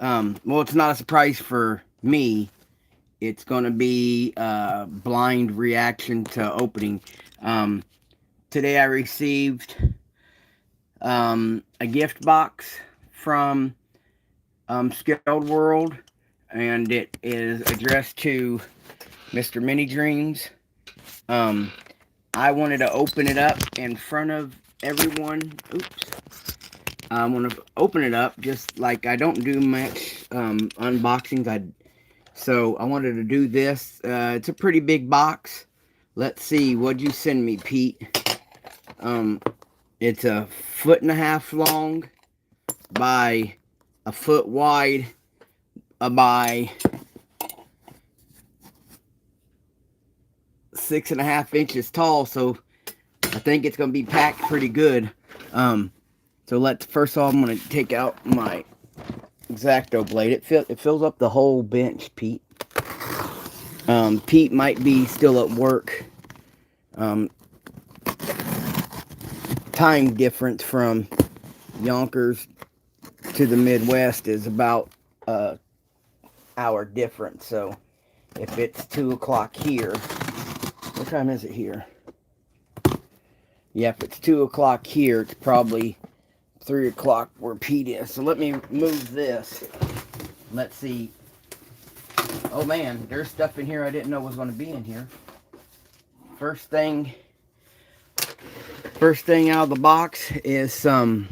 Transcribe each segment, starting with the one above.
Well, it's not a surprise for me. It's going to be a blind reaction to opening. Um, Today I received a gift box from Scaledworld, and it is addressed to Mr. Mini Dreams. Um, I wanted to open it up in front of everyone. Oops. I want to open it up just like I don't do much unboxings. So I wanted to do this. It's a pretty big box. Let's see. What'd you send me, Pete? Um, it's a foot and a half long by a foot wide by 6.5 inches tall. So I think it's gonna be packed pretty good. Um, so let's first of all, I'm gonna take out my X-Acto blade. It fills up the whole bench, Pete. Pete might be still at work. Um, Time difference from Yonkers to the Midwest is about a hour difference. So if it's 2 o'clock here, what time is it here? Yeah, if it's 2 o'clock here, it's probably 3 o'clock where Pete is. So let me move this. Let's see. Oh man, there's stuff in here I didn't know was going to be in here. First thing out of the box is some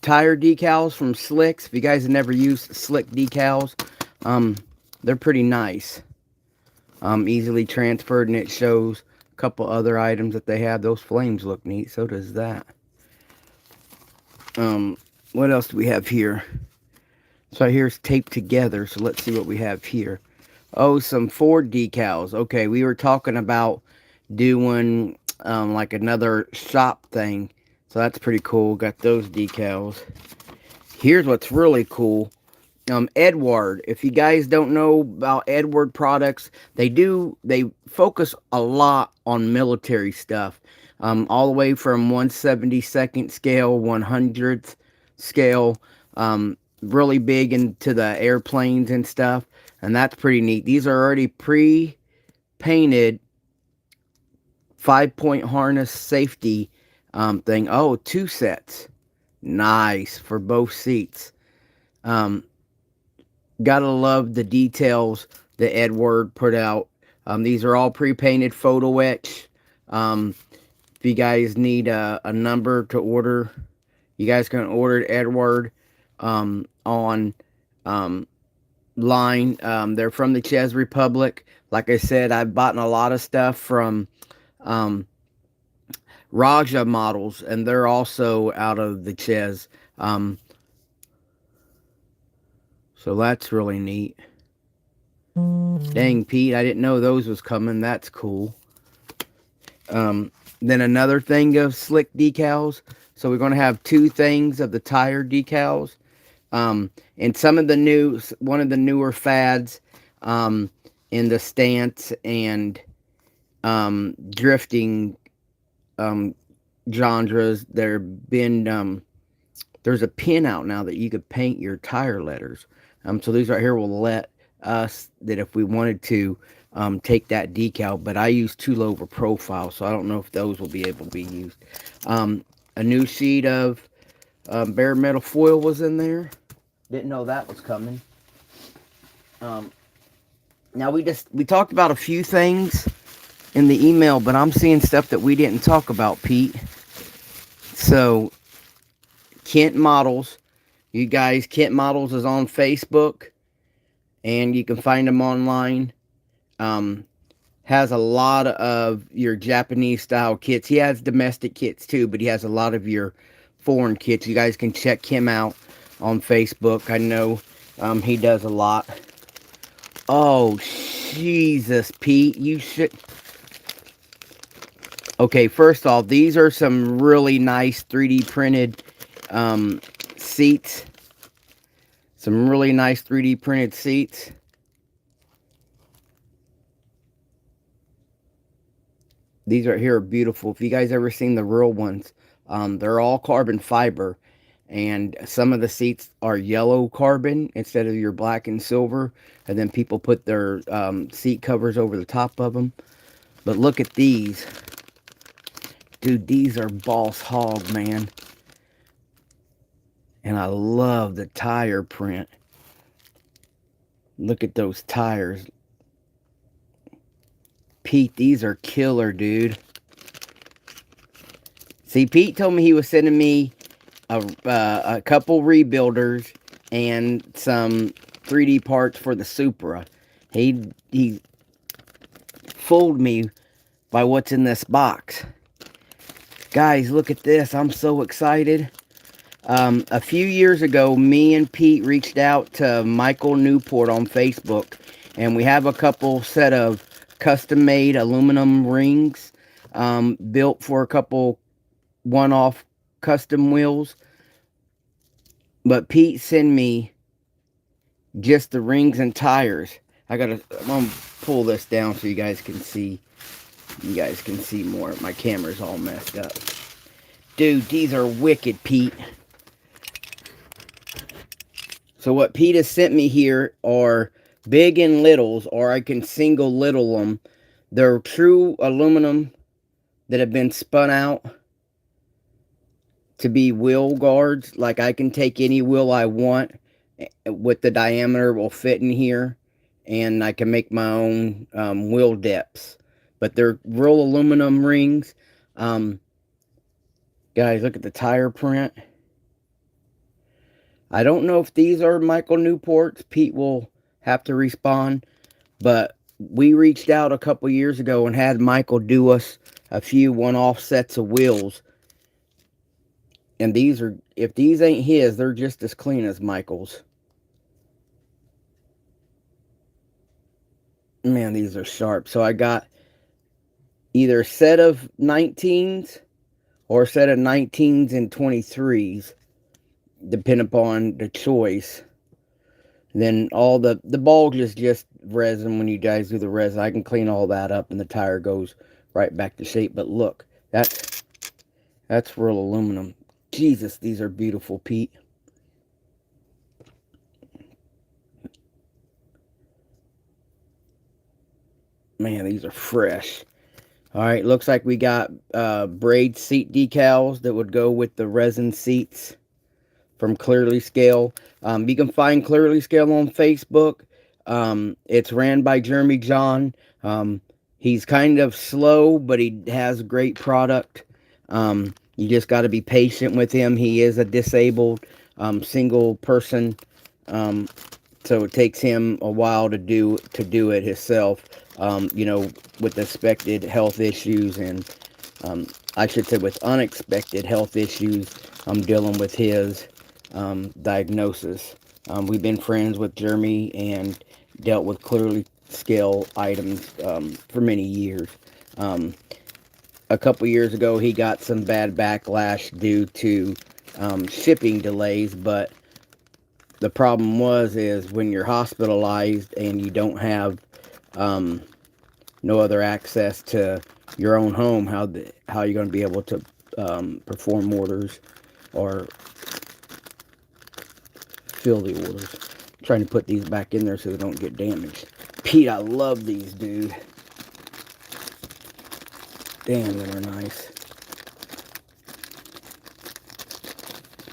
tire decals from Slicks. If you guys have never used Slick decals, they're pretty nice. Easily transferred, and it shows a couple other items that they have. Those flames look neat. So does that. What else do we have here? So here's taped together. So let's see what we have here. Oh, some Ford decals. Okay, we were talking about doing like another shop thing. So that's pretty cool. Got those decals. Here's what's really cool. Edward. If you guys don't know about Edward products, they focus a lot on military stuff. All the way from 1/72nd scale, 100th scale, really big into the airplanes and stuff. And that's pretty neat. These are already pre-painted 5-point harness safety thing. Oh, 2 sets. Nice for both seats. Gotta love the details that Edward put out. These are all pre-painted photo etch. If you guys need a number to order, you guys can order Edward on line. They're from the Czech Republic. Like I said, I've bought a lot of stuff from Raja models, and they're also out of the Czech. So that's really neat. Dang, Pete, I didn't know those was coming. That's cool. Then another thing of Slick decals. So we're going to have 2 things of the tire decals. And one of the newer fads in the stance and drifting genres, there's a pin out now that you could paint your tire letters. So these right here will let us, that if we wanted to, take that decal, but I use too low of a profile, so I don't know if those will be able to be used. A new sheet of bare metal foil was in there. Didn't know that was coming. Now we talked about a few things in the email, but I'm seeing stuff that we didn't talk about, Pete. So Kent Models, you guys, Kent Models is on Facebook, and you can find them online. Has a lot of your Japanese style kits. He has domestic kits too, but he has a lot of your foreign kits. You guys can check him out on Facebook. I know he does a lot. Oh, Jesus, Pete, you should... Okay, first off, these are some really nice 3D printed seats. Some really nice 3D printed seats. These right here are beautiful. If you guys ever seen the real ones, they're all carbon fiber. and some of the seats are yellow carbon instead of your black and silver, and then people put their seat covers over the top of them. But look at these. Dude, these are boss hog, man. And I love the tire print. Look at those tires. Pete, these are killer, dude. See, Pete told me he was sending me a couple rebuilders and some 3D parts for the Supra. He fooled me by what's in this box. Guys, look at this. I'm so excited. A few years ago, me and Pete reached out to Michael Newport on Facebook, and we have a couple set of custom-made aluminum rings built for a couple one-off custom wheels. But Pete sent me just the rings and tires. I'm gonna pull this down so you guys can see. You guys can see more. My camera's all messed up. Dude, these are wicked, Pete. So what Pete has sent me here are big and littles, or I can single little them. They're true aluminum that have been spun out to be wheel guards. Like, I can take any wheel I want with the diameter will fit in here, and I can make my own wheel depths. But they're real aluminum rings. Guys, look at the tire print. I don't know if these are Michael Newport's. Pete will have to respond. But we reached out a couple years ago and had Michael do us a few one-off sets of wheels. And these are, if these ain't his, they're just as clean as Michael's. Man, these are sharp. So I got either a set of 19s or a set of 19s and 23s, depending upon the choice. Then all the bulge is just resin. When you guys do the resin, I can clean all that up and the tire goes right back to shape. But look, that's real aluminum. Jesus, these are beautiful, Pete. Man, these are fresh. Alright, looks like we got braid seat decals that would go with the resin seats from Clearly Scale. You can find Clearly Scale on Facebook. It's ran by Jeremy John. He's kind of slow, but he has great product. You just got to be patient with him. He is a disabled single person, so it takes him a while to do it himself. You know, with expected health issues and I should say with unexpected health issues. I'm dealing with his diagnosis. We've been friends with Jeremy and dealt with Clearly Scale items for many years. A couple years ago, he got some bad backlash due to shipping delays, but the problem is when you're hospitalized and you don't have no other access to your own home, how you're going to be able to perform orders or fill the orders. I'm trying to put these back in there so they don't get damaged. Pete, I love these, dude. Damn, they're nice.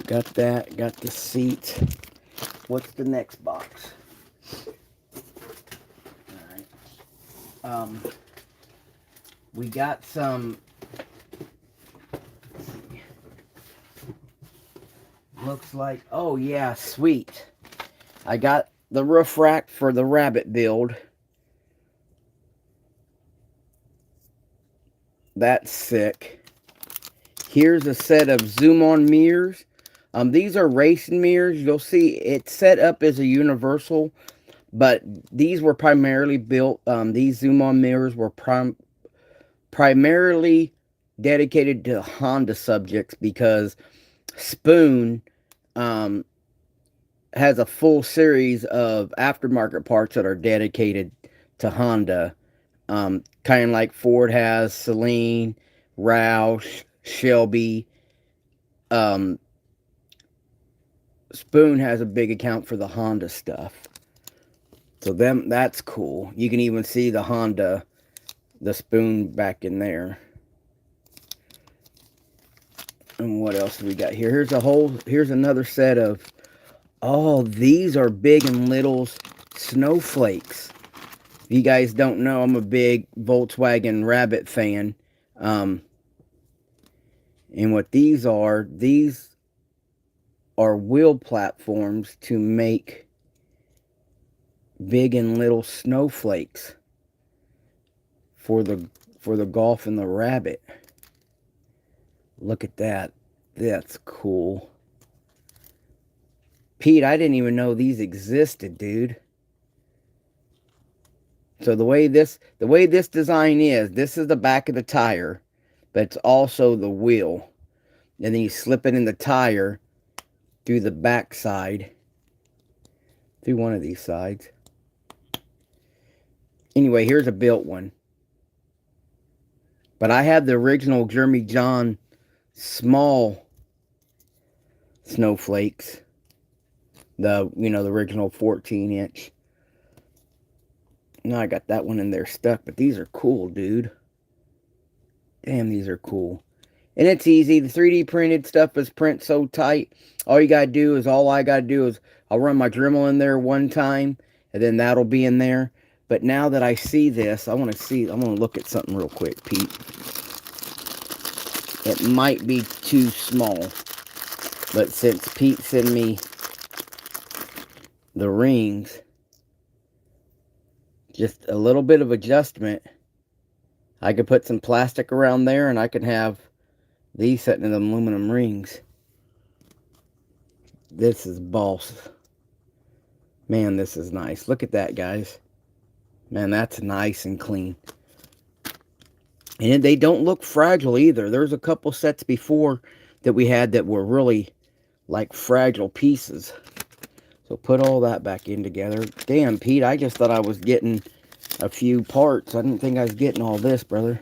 Got that. Got the seat. What's the next box? Alright. We got some. Let's see. Looks like. Oh, yeah, sweet. I got the roof rack for the rabbit build. That's sick. Here's a set of zoom-on mirrors. These are racing mirrors. You'll see it's set up as a universal, but these were primarily built, these zoom-on mirrors were primarily dedicated to Honda subjects because Spoon has a full series of aftermarket parts that are dedicated to Honda. Kind of like Ford has Celine, Roush, Shelby, Spoon has a big account for the Honda stuff. So that's cool. You can even see the Honda, the Spoon back in there. And what else do we got here? Here's another set of, oh, these are Big and Little's snowflakes. If you guys don't know, I'm a big Volkswagen Rabbit fan. And what these are wheel platforms to make Big and Little snowflakes for the Golf and the Rabbit. Look at that. That's cool. Pete, I didn't even know these existed, dude. So the way this design is, this is the back of the tire, but it's also the wheel. And then you slip it in the tire through the back side, through one of these sides. Anyway, here's a built one. But I have the original Jeremy John small snowflakes. The original 14-inch. Now I got that one in there stuck, but these are cool, dude. Damn, these are cool. And it's easy. The 3D printed stuff is print so tight. All I gotta do is I'll run my Dremel in there one time, and then that'll be in there. But now that I see this, I'm gonna look at something real quick, Pete. It might be too small, but since Pete sent me the rings, just a little bit of adjustment, I could put some plastic around there, and I can have these set in the aluminum rings. This is boss. Man, this is nice. Look at that, guys. Man, that's nice and clean. And they don't look fragile either. There's a couple sets before that we had that were really like fragile pieces. So put all that back in together. Damn, Pete, I just thought I was getting a few parts. I didn't think I was getting all this, brother.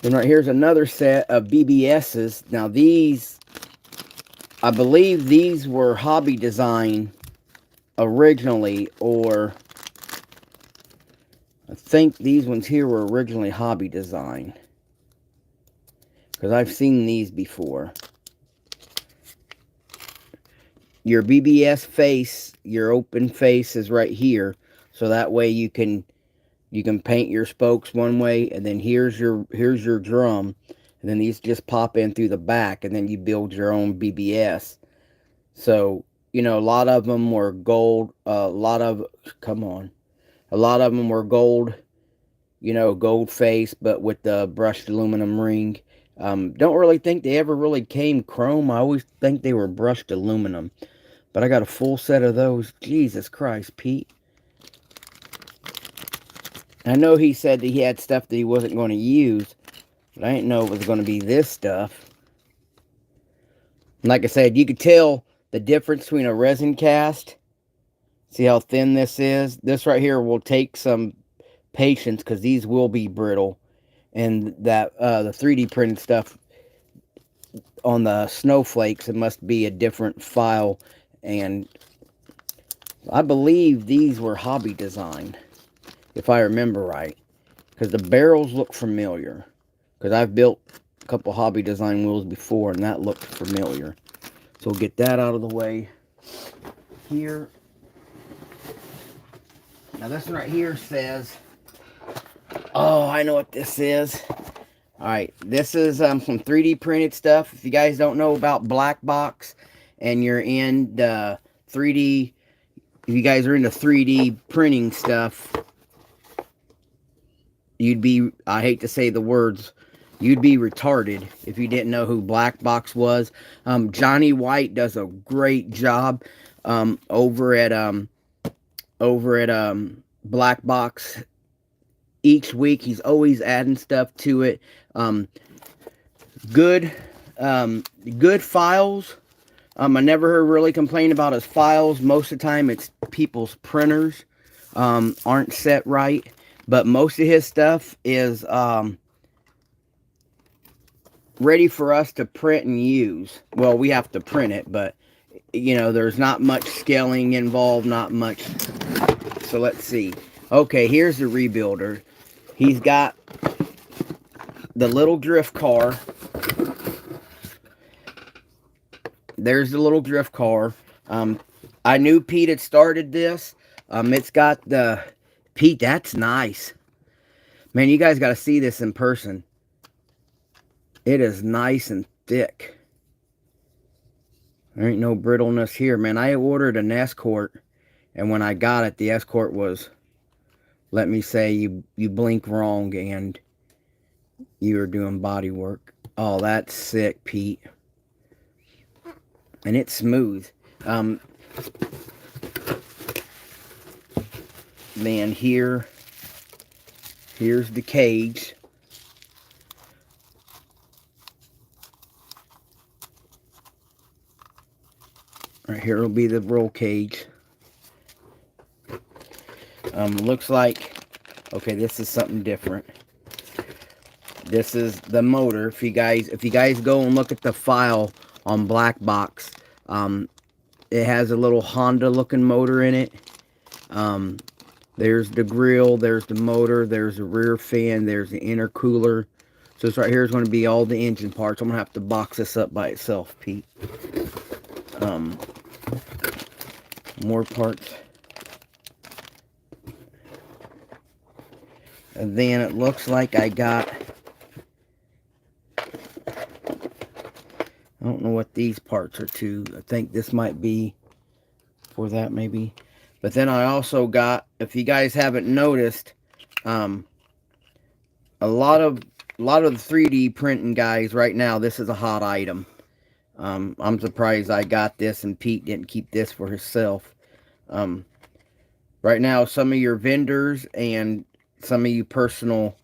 Then right here's another set of BBSs. Now these, I believe these were Hobby Design originally, or I think these ones here were originally Hobby Design, because I've seen these before. Your BBS face, your open face is right here, so that way you can paint your spokes one way, and then here's your drum, and then these just pop in through the back, and then you build your own BBS. So, a lot of them were gold, a lot of them were gold, gold face, but with the brushed aluminum ring. Don't really think they ever really came chrome. I always think they were brushed aluminum. But I got a full set of those. Jesus Christ, Pete. I know he said that he had stuff that he wasn't going to use, but I didn't know it was going to be this stuff. And like I said, you could tell the difference between a resin cast. See how thin this is? This right here will take some patience, because these will be brittle. And that the 3D printed stuff on the snowflakes, it must be a different file. And I believe these were Hobby Design, if I remember right, because the barrels look familiar, because I've built a couple Hobby Design wheels before, and that looked familiar. So we'll get that out of the way here. Now this one right here says, oh, I know what this is. Alright, this is some 3D printed stuff. If you guys don't know about Black Box, and you're in the 3D, if you guys are into 3D printing stuff, you'd be, I hate to say the words, you'd be retarded if you didn't know who Black Box was. Johnny White does a great job over at Black Box. Each week he's always adding stuff to it. Good files. I never really complain about his files. Most of the time it's people's printers aren't set right. But most of his stuff is ready for us to print and use. Well, we have to print it, but you know, there's not much scaling involved, not much. So let's see. Okay, here's the rebuilder. He's got the little drift car. There's the little drift car. I knew Pete had started this. It's got the... Pete, that's nice. Man, you guys got to see this in person. It is nice and thick. There ain't no brittleness here, man. I ordered an Escort, and when I got it, the Escort was, let me say, you blink wrong and you were doing body work. Oh, that's sick, Pete. And it's smooth. Man, here's the cage. Right here will be the roll cage. Looks like, okay, this is something different. This is the motor. If you guys go and look at the file on Black Box, it has a little Honda looking motor in it. There's the grill, there's the motor, there's the rear fan, there's the intercooler. So this right here is going to be all the engine parts. I'm going to have to box this up by itself, Pete. More parts. And then it looks like I got... I don't know what these parts are to. I think this might be for that maybe. But then I also got, if you guys haven't noticed, a lot of the 3D printing guys right now, this is a hot item. I'm surprised I got this and Pete didn't keep this for himself. Right now, some of your vendors and some of you personal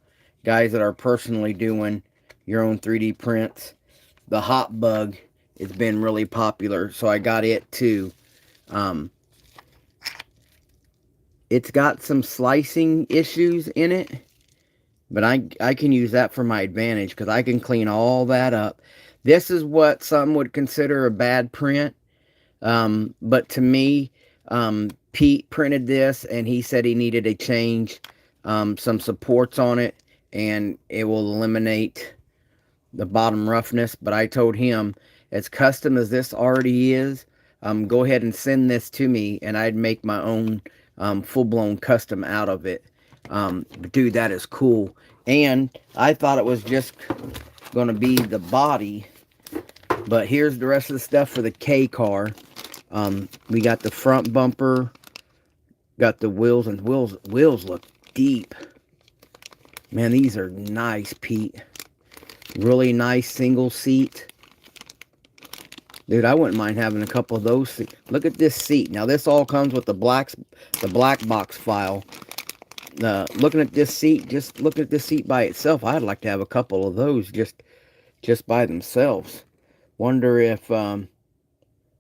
guys that are personally doing your own 3D prints, the hot bug has been really popular, so I got it too. It's got some slicing issues in it, but I can use that for my advantage because I can clean all that up. This is what some would consider a bad print, but to me, Pete printed this and he said he needed to change some supports on it and it will eliminate the bottom roughness. But I told him, as custom as this already is, go ahead and send this to me and I'd make my own full-blown custom out of it. Dude, that is cool. And I thought it was just going to be the body, but here's the rest of the stuff for the K car. We got the front bumper, got the wheels, and wheels look deep. Man, these are nice, Pete. Really nice single seat. Dude, I wouldn't mind having a couple of those. Look at this seat. Now, this all comes with the black box file. Looking at this seat, just looking at this seat by itself, I'd like to have a couple of those just by themselves. Wonder if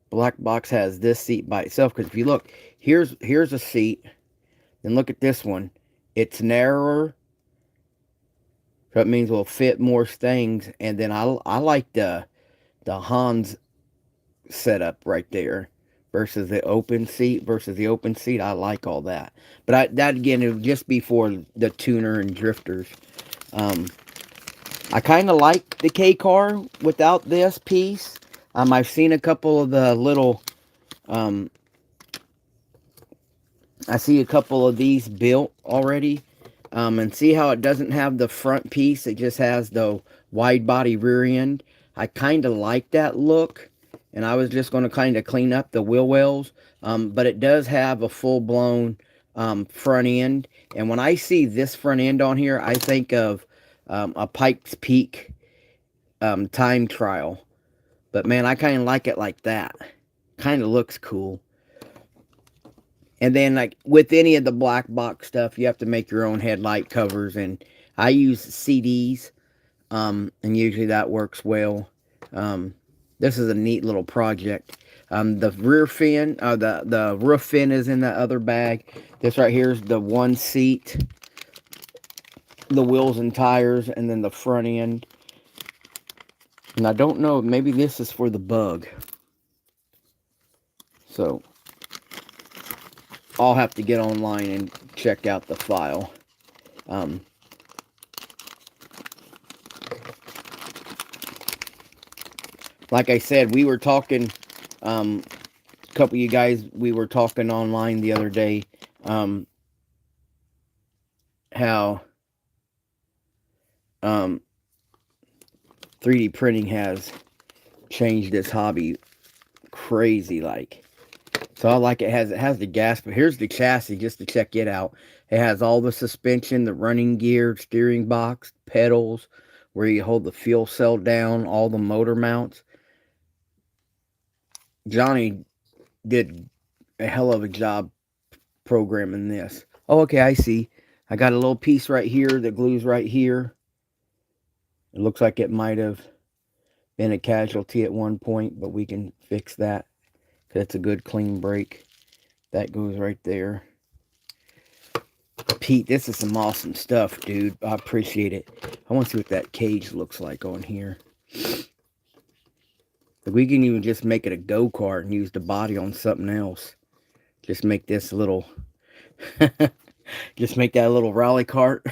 Black Box has this seat by itself. Because if you look, here's a seat. Then look at this one. It's narrower. So that means we'll fit more things. And then I like the Hans setup right there versus the open seat. I like all that. But that again, it would just be for the tuner and drifters. I kind of like the K car without this piece. I've seen a couple of the little, I see a couple of these built already. And see how it doesn't have the front piece. It just has the wide body rear end. I kind of like that look. And I was just going to kind of clean up the wheel wells. But it does have a full-blown front end. And when I see this front end on here, I think of a Pikes Peak time trial. But man, I kind of like it like that. Kind of looks cool. And then, like, with any of the Black Box stuff, you have to make your own headlight covers. And I use CDs. And usually that works well. This is a neat little project. The rear fin, the roof fin is in that other bag. This right here is the one seat. The wheels and tires. And then the front end. And I don't know, maybe this is for the bug. So I'll have to get online and check out the file. Like I said, we were talking, a couple of you guys, we were talking online the other day, how 3D printing has changed this hobby crazy like. So I like it has the gas, but here's the chassis just to check it out. It has all the suspension, the running gear, steering box, pedals, where you hold the fuel cell down, all the motor mounts. Johnny did a hell of a job programming this. Oh, okay, I see. I got a little piece right here that glues right here. It looks like it might have been a casualty at one point, but we can fix that. That's a good clean break. That goes right there. Pete, this is some awesome stuff, dude. I appreciate it. I want to see what that cage looks like on here. We can even just make it a go-kart and use the body on something else. Just make this little... just make that a little rally cart.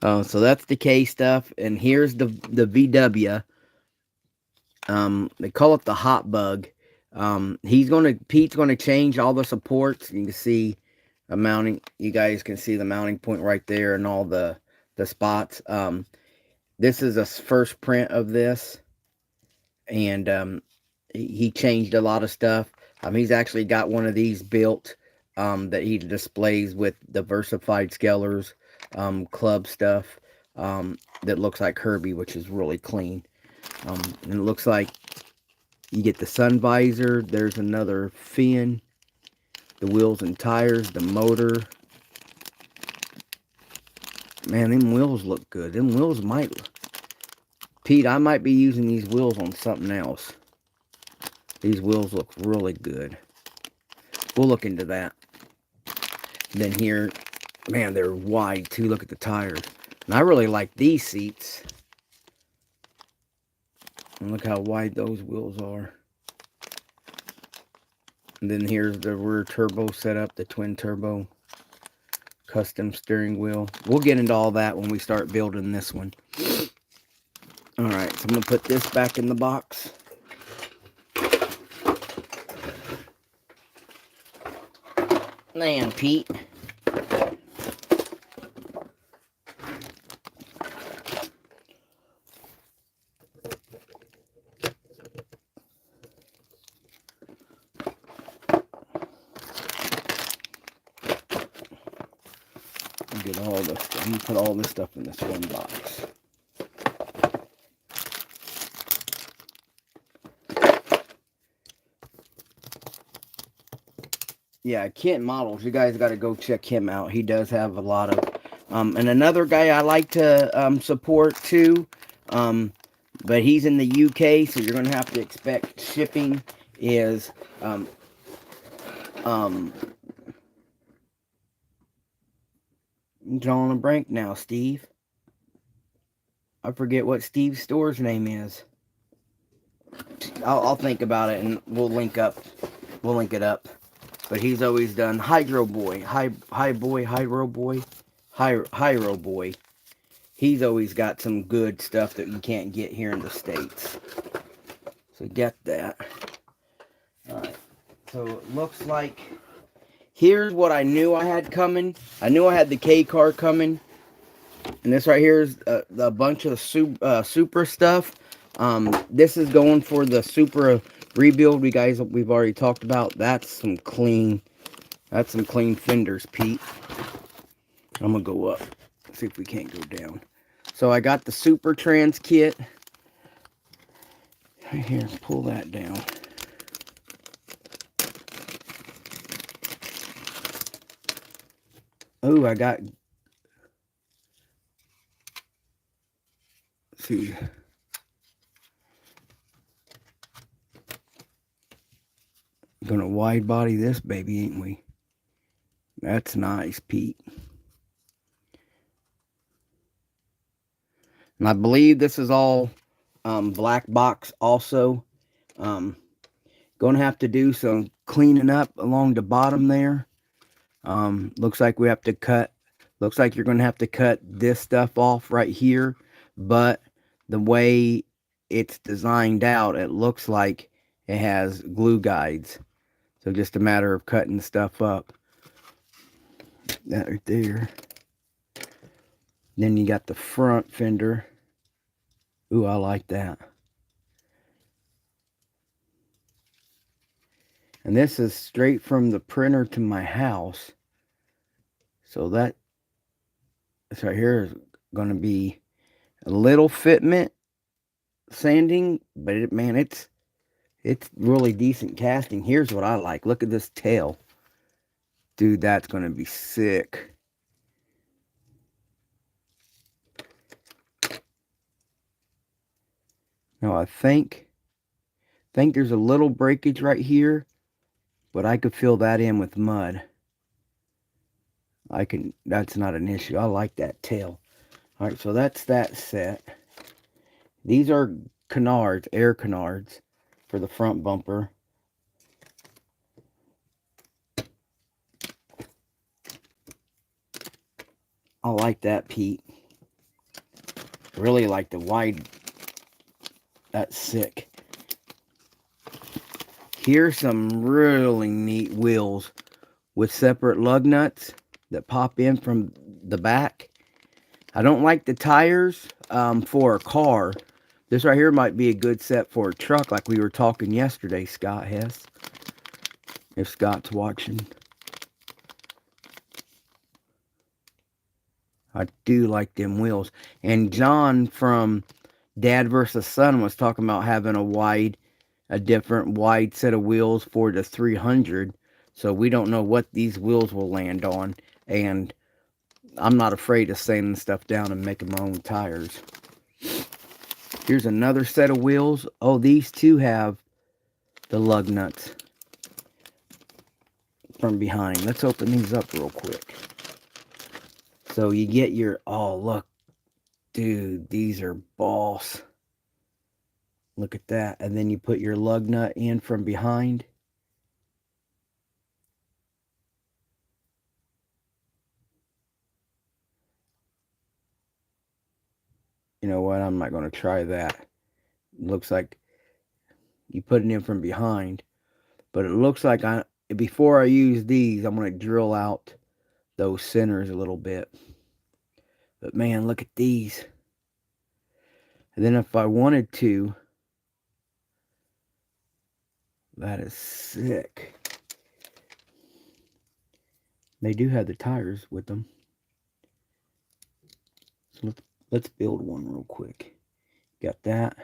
So that's the K stuff. And here's the VW. They call it the hot bug. Pete's gonna change all the supports. You can see a mounting. You guys can see the mounting point right there and all the spots. This is a first print of this, and he changed a lot of stuff. He's actually got one of these built that he displays with diversified scalers, club stuff that looks like Herbie, which is really clean. And it looks like you get the sun visor. There's another fin, the wheels and tires, the motor. Man, them wheels look good. Them wheels might... Pete, I might be using these wheels on something else. These wheels look really good. We'll look into that. Then here, man, they're wide too. Look at the tires. And I really like these seats. And look how wide those wheels are. And then here's the rear turbo setup, the twin turbo custom steering wheel. We'll get into all that when we start building this one. Alright, so I'm going to put this back in the box. Man, Pete. Get all this stuff. I'm gonna put all this stuff in this one box. Yeah, Kent Models. You guys got to go check him out. He does have a lot of... and another guy I like to support too, but he's in the UK, so you're going to have to expect shipping, is... I'm drawing a blank now, Steve. I forget what Steve's store's name is. I'll think about it and we'll link up. We'll link it up. But he's always done Hydro Boy. Hydro Boy. He's always got some good stuff that you can't get here in the States. So get that. Alright. So it looks like... Here's what I knew I had coming. I knew I had the K car coming. And this right here is a bunch of Supra stuff. This is going for the Supra rebuild we've already talked about. That's some clean fenders, Pete. I'm gonna go up. See if we can't go down. So I got the Super Trans kit. Right here, pull that down. Oh, I got... Let's see. Gonna wide body this baby, ain't we? That's nice, Pete. And I believe this is all black box also. Um, Going to have to do some cleaning up along the bottom there. Looks like we have to cut. Looks like you're going to have to cut this stuff off right here. But the way it's designed out, it looks like it has glue guides. So just a matter of cutting stuff up. That right there. Then you got the front fender. Ooh, I like that. And this is straight from the printer to my house. So that this right here is going to be a little fitment sanding, but it's really decent casting. Here's what I like. Look at this tail. Dude, that's going to be sick. Now I think there's a little breakage right here, but I could fill that in with mud. That's not an issue. I like that tail. All right, so that's that set. These are canards, air canards for the front bumper. I like that, Pete. Really like the wide. That's sick. Here's some really neat wheels with separate lug nuts that pop in from the back. I don't like the tires for a car. This right here might be a good set for a truck like we were talking yesterday, Scott Hess. If Scott's watching. I do like them wheels. And John from Dad vs. Son was talking about having a different wide set of wheels for the 300. So we don't know what these wheels will land on. And I'm not afraid of sanding stuff down and making my own tires. Here's another set of wheels. Oh, these two have the lug nuts from behind. Let's open these up real quick. So you get your, oh look, dude, these are boss. Look at that. And then you put your lug nut in from behind. You know what? I'm not going to try that. It looks like you put it in from behind. But it looks like before I use these, I'm going to drill out those centers a little bit. But man, look at these. And then if I wanted to, that is sick. They do have the tires with them. So let's build one real quick. Got that.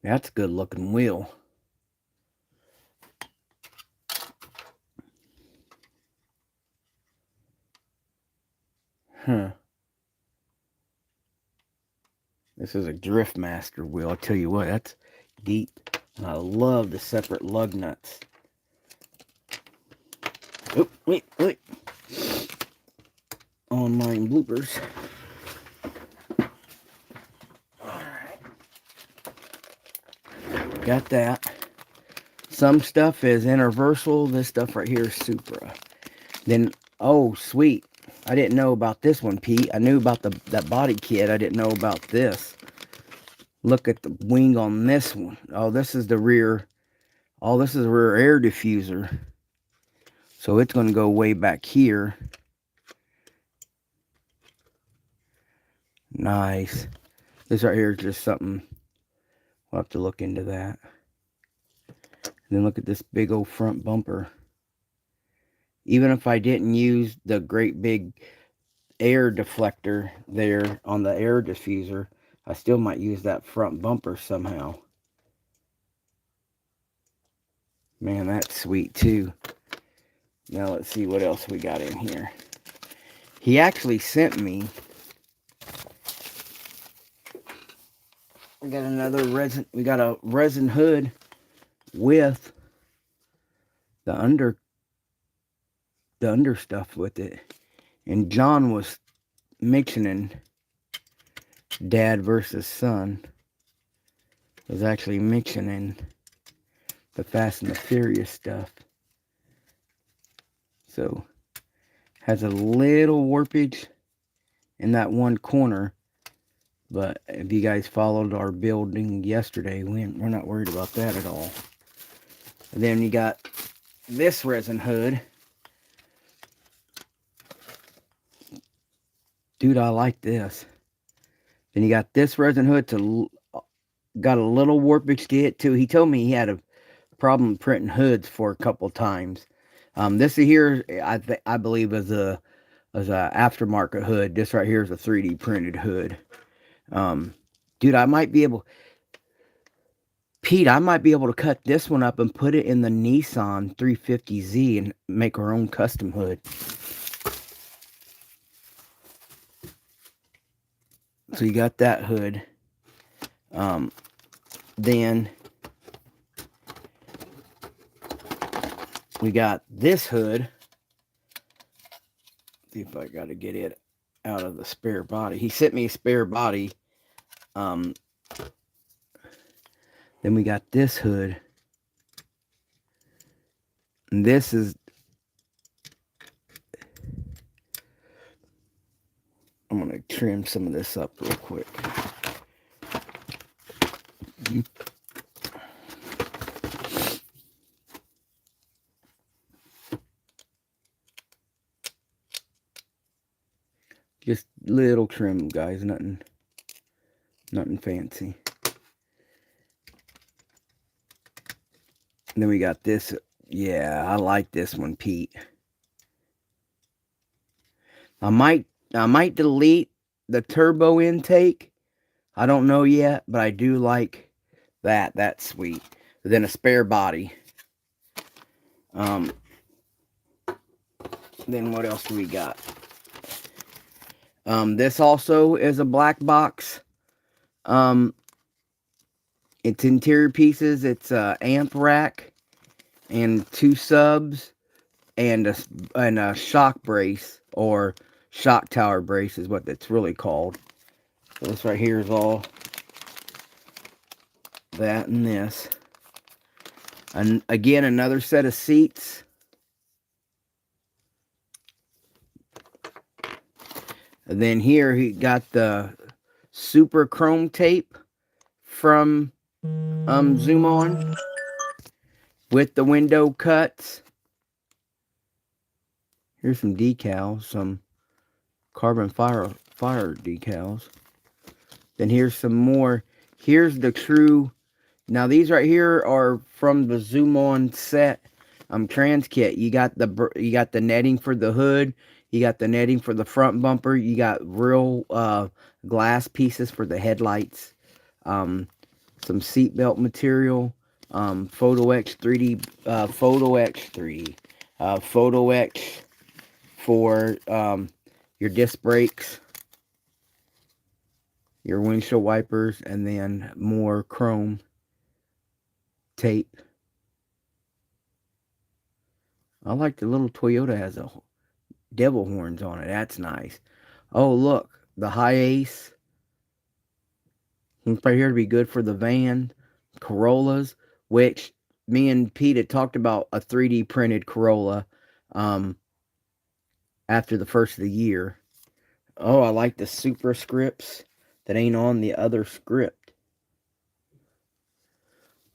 That's a good looking wheel. Huh. This is a Drift Master wheel. I'll tell you what, that's deep. And I love the separate lug nuts. Oh, wait. Online bloopers. Alright. Got that. Some stuff is Universal. This stuff right here is Supra. Then, oh, sweet. I didn't know about this one, Pete. I knew about that body kit. I didn't know about this. Look at the wing on this one. Oh, this is the rear. Oh, this is a rear air diffuser. So it's going to go way back here. Nice. This right here is just something. We'll have to look into that. And then look at this big old front bumper. Even if I didn't use the great big air deflector there on the air diffuser, I still might use that front bumper somehow. Man, that's sweet too. Now let's see what else we got in here. He actually sent me. We got a resin hood with the under stuff with it. And John was mentioning dad versus son. Was actually mentioning the Fast and the Furious stuff. So has a little warpage in that one corner, but if you guys followed our building yesterday, we're not worried about that at all. And then you got this resin hood. Dude, I like this. Then you got this resin hood got a little warpage to it too. He told me he had a problem printing hoods for a couple times. This here, I believe, is a aftermarket hood. This right here is a 3D printed hood. Dude, Pete, I might be able to cut this one up and put it in the Nissan 350Z and make our own custom hood. So you got that hood. Then we got this hood. See if I got to get it out of the spare body. He sent me a spare body. Then we got this hood. And this is... I'm going to trim some of this up real quick. Just little trim, guys. Nothing fancy. And then we got this. Yeah, I like this one, Pete. I might delete the turbo intake. I don't know yet, but I do like that. That's sweet. But then a spare body. Then what else do we got? This also is a black box. It's interior pieces. It's a amp rack and 2 subs and a shock brace, or shock tower brace is what it's really called. So this right here is all that and this. And again, another set of seats. And then here he got the super chrome tape from Zoom On with the window cuts. Here's some decals, some carbon fire decals. Then here's some more. Here's the true. Now these right here are from the Zoom On set trans kit. You got the netting for the hood. You got the netting for the front bumper. You got real glass pieces for the headlights. Some seatbelt material. Photo X 3D. Photo X 3D. Photo X for your disc brakes, your windshield wipers, and then more chrome tape. I like the little Toyota has a devil horns on it. That's nice. Oh, look, the high ace. It's right here to be good for the van. Corollas, which me and Pete had talked about a 3D printed Corolla after the first of the year. Oh, I like the Supra scripts that ain't on the other script.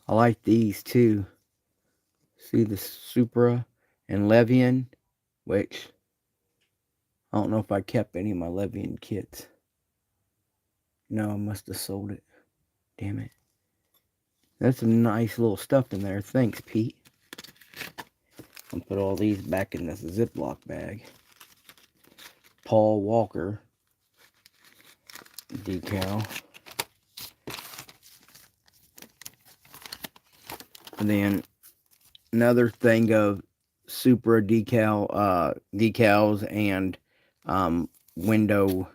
I like these too. See the Supra and Levian, which I don't know if I kept any of my Levian kits. No, I must have sold it. Damn it. That's some nice little stuff in there. Thanks, Pete. I'll put all these back in this Ziploc bag. Paul Walker decal. And then another thing of Supra decals and window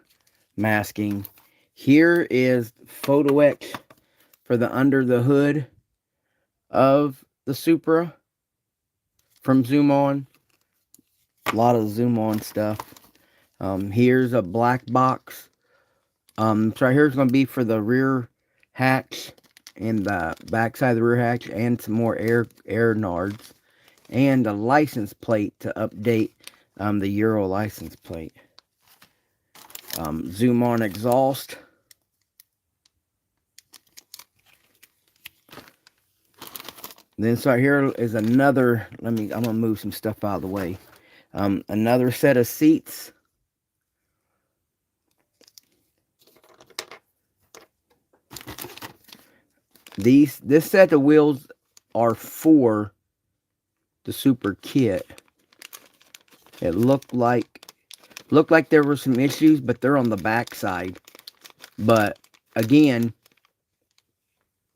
masking. Here is Photo X for the under the hood of the Supra. from Zoom On. A lot of Zoom On stuff. Here's a black box. So right here is going to be for the rear hatch and the back side of the rear hatch, and some more air nards, and a license plate to update the Euro license plate. Zoom On exhaust. Then so right here is another, I'm going to move some stuff out of the way. Another set of seats. This set of wheels are for the Super kit. It looked like there were some issues, but they're on the back side. But again,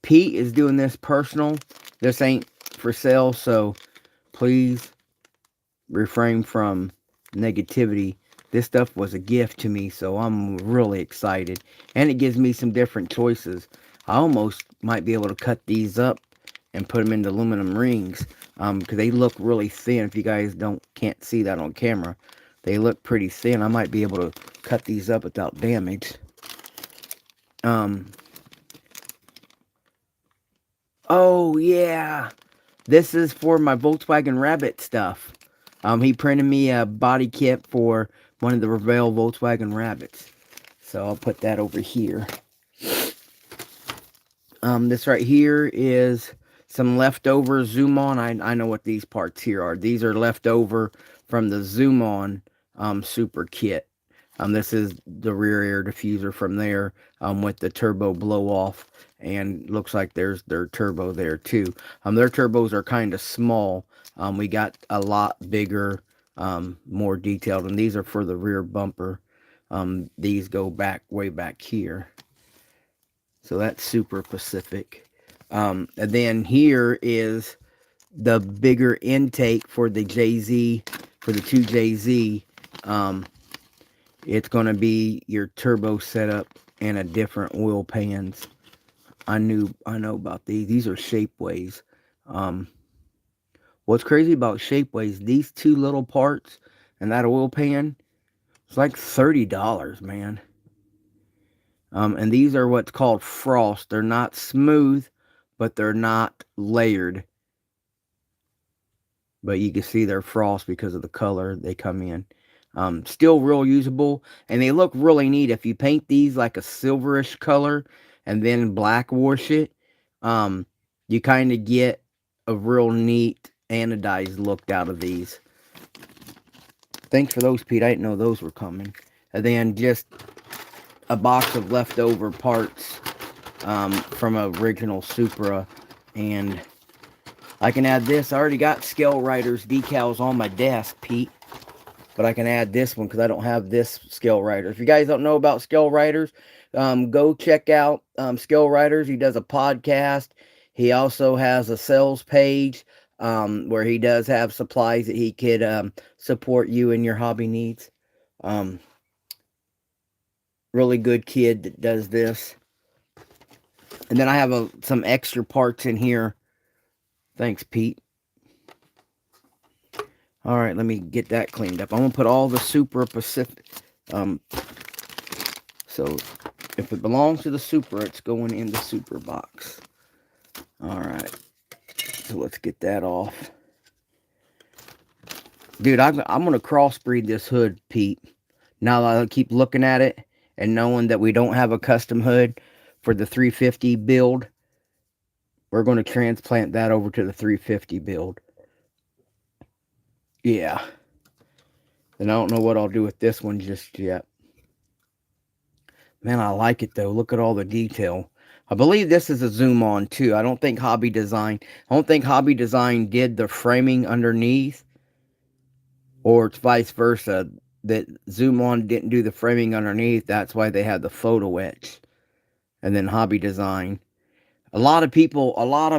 Pete is doing this personal. This ain't for sale, so please refrain from negativity. This stuff was a gift to me, so I'm really excited. And it gives me some different choices. I almost might be able to cut these up and put them into aluminum rings, because they look really thin. If you guys can't see that on camera, they look pretty thin. I might be able to cut these up without damage. Oh yeah, this is for my Volkswagen Rabbit stuff. He printed me a body kit for one of the Revell Volkswagen Rabbits. So I'll put that over here. This right here is some leftover Zoom On. I know what these parts here are. These are leftover from the Zoom On Super kit. This is the rear air diffuser from there, with the turbo blow off, and looks like there's their turbo there too. Their turbos are kind of small. We got a lot bigger, more detailed, and these are for the rear bumper. These go way back here. So that's Super Pacific. And then here is the bigger intake for the JZ, for the 2JZ. It's going to be your turbo setup and a different oil pans. I know about these. These are Shapeways. What's crazy about Shapeways, these two little parts and that oil pan, it's like $30, man. And these are what's called frost. They're not smooth, but they're not layered. But you can see they're frost because of the color they come in. Still real usable, and they look really neat. If you paint these like a silverish color and then black wash it, you kind of get a real neat anodized look out of these. Thanks for those, Pete. I didn't know those were coming. And then just a box of leftover parts from original Supra, and I can add this. I already got Scaledworld decals on my desk, Pete, but I can add this one because I don't have this Scaledworld. If you guys don't know about Scaledworld, go check out Scaledworld. He does a podcast. He also has a sales page where he does have supplies that he could support you in your hobby needs. Really good kid that does this. And then I have some extra parts in here. Thanks, Pete. All right, let me get that cleaned up. I'm going to put all the Super Pacific. So if it belongs to the Super, it's going in the Super box. All right. So let's get that off. Dude, I'm going to crossbreed this hood, Pete. Now that I keep looking at it and knowing that we don't have a custom hood for the 350 build, we're going to transplant that over to the 350 build. Yeah. And I don't know what I'll do with this one just yet. Man, I like it though. Look at all the detail. I believe this is a Zoom On too. I don't think Hobby Design did the framing underneath, or it's vice versa, that Zoom On didn't do the framing underneath. That's why they had the photo etch. And then Hobby Design. A lot of people, a lot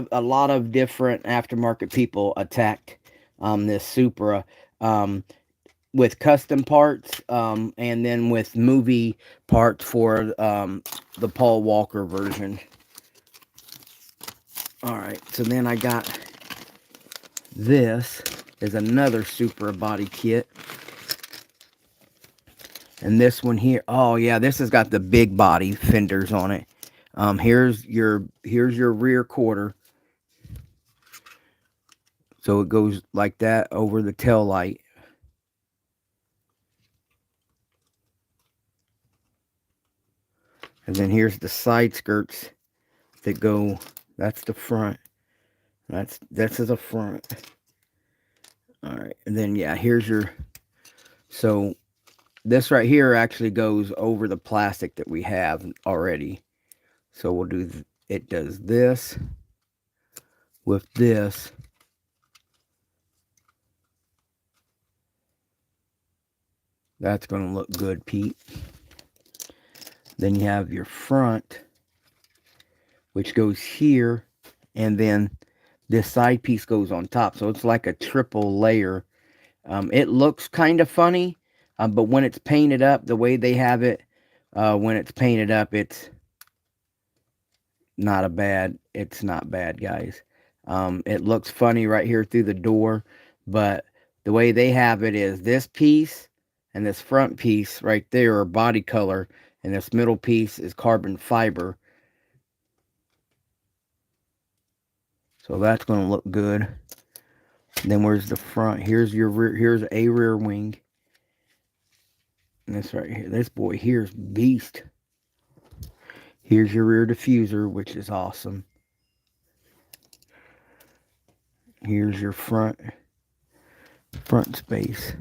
of different aftermarket people attacked this Supra with custom parts, and then with movie parts for the Paul Walker version. All right, so then I got this. is another Supra body kit. And this one here, oh yeah, this has got the big body fenders on it. Here's your rear quarter. So it goes like that over the tail light. And then here's the side skirts that go, that's the front. This is the front. All right. And then, yeah, here's your, so this right here actually goes over the plastic that we have already. So we'll do, it does this with this. That's going to look good, Pete. Then you have your front, which goes here, and then this side piece goes on top. So it's like a triple layer. It looks kind of funny, but when it's painted up, the way they have it, when it's painted up, it's not bad, guys. It looks funny right here through the door, but the way they have it is this piece and this front piece right there are body color, and this middle piece is carbon fiber. So that's going to look good. Then where's the front? Here's your rear. Here's a rear wing. And this right here, this boy here's beast. Here's your rear diffuser, which is awesome. Here's your front space.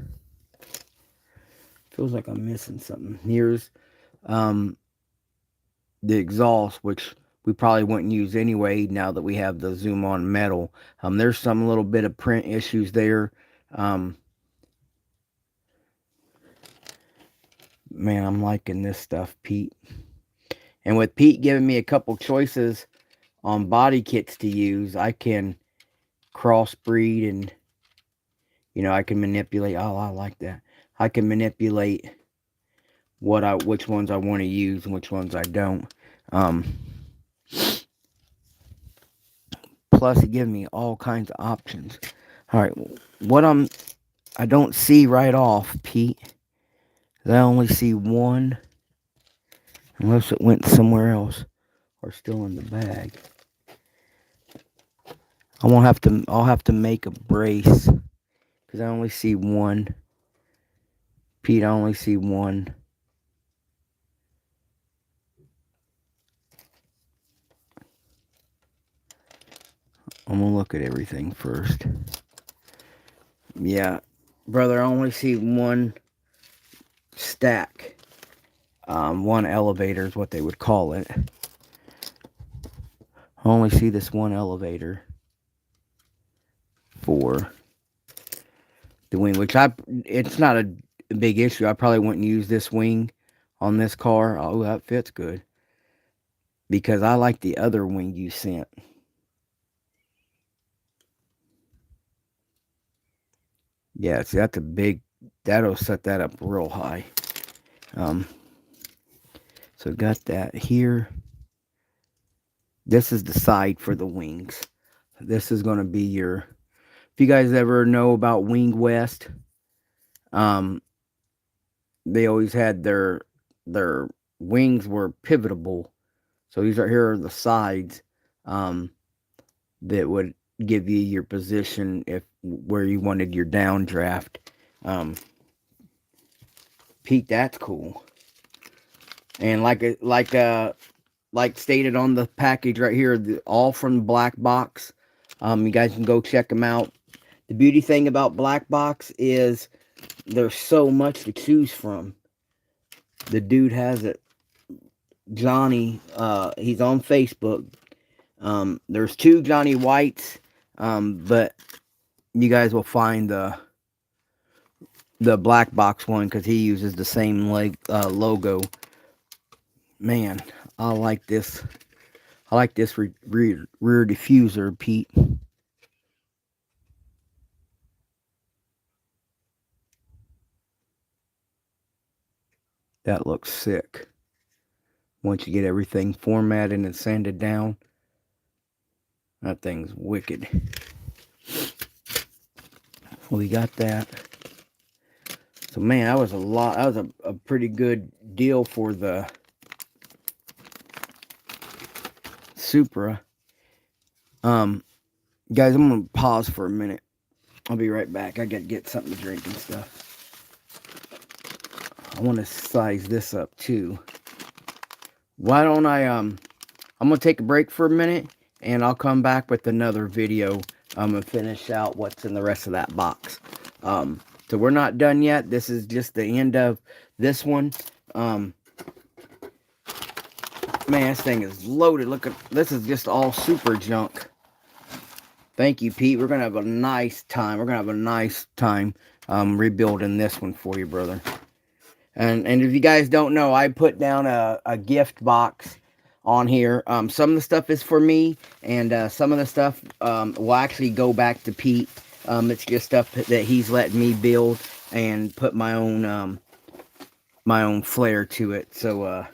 Feels like I'm missing something. Here's the exhaust, which we probably wouldn't use anyway now that we have the zoom on metal. There's some little bit of print issues there. Man, I'm liking this stuff, Pete. And with Pete giving me a couple choices on body kits to use, I can crossbreed and, you know, I can manipulate. Oh, I like that. I can manipulate which ones I want to use and which ones I don't. Plus, it gives me all kinds of options. All right, what I don't see right off, Pete, is I only see one, unless it went somewhere else or still in the bag. I'll have to make a brace because I only see one. Pete, I only see one. I'm gonna look at everything first. Yeah, brother, I only see one stack. One elevator is what they would call it. I only see this one elevator for the wing, which it's not a big issue. I probably wouldn't use this wing on this car. Oh, that fits good. Because I like the other wing you sent. Yeah, see, that's a big, that'll set that up real high. So got that here. This is the side for the wings. This is going to be your, if you guys ever know about Wing West, they always had their wings were pivotable. So these right here are the sides that would give you your position where you wanted your downdraft. Pete, that's cool. And like stated on the package right here, all from Black Box. You guys can go check them out. The beauty thing about Black Box is there's so much to choose from. The dude has it. Johnny, he's on Facebook. There's two Johnny Whites, but you guys will find the Black Box one because he uses the same logo. Man, I like this. I like this rear diffuser, Pete. That looks sick. Once you get everything formatted and sanded down, that thing's wicked. We got that. So man, that was a lot. That was a pretty good deal for the Supra. Guys, I'm gonna pause for a minute. I'll be right back. I gotta get something to drink and stuff. I want to size this up too. Why don't I'm gonna take a break for a minute, and I'll come back with another video. And finish out what's in the rest of that box. So we're not done yet. This is just the end of this one. Man, this thing is loaded. Look at this, is just all super junk. Thank you, Pete. We're gonna have a nice time. We're gonna have a nice time rebuilding this one for you, brother. And if you guys don't know, I put down a gift box on here. Some of the stuff is for me, and some of the stuff will actually go back to Pete. It's just stuff that he's letting me build and put my own flair to it. So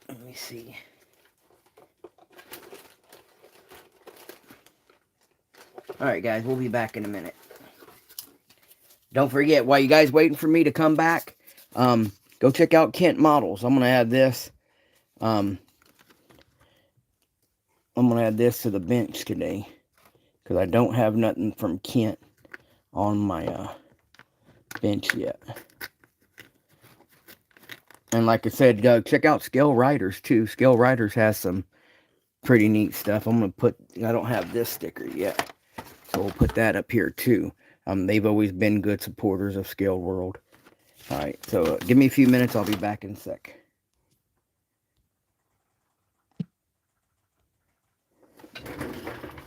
let me see. Alright guys, we'll be back in a minute. Don't forget, while you guys waiting for me to come back, go check out Kent Models. I'm going to add this. I'm going to add this to the bench today, because I don't have nothing from Kent on my bench yet. And like I said, check out Scale Riders too. Scale Riders has some pretty neat stuff. I'm going to put, I don't have this sticker yet, so we'll put that up here too. They've always been good supporters of Scaledworld. Alright, so give me a few minutes. I'll be back in a sec.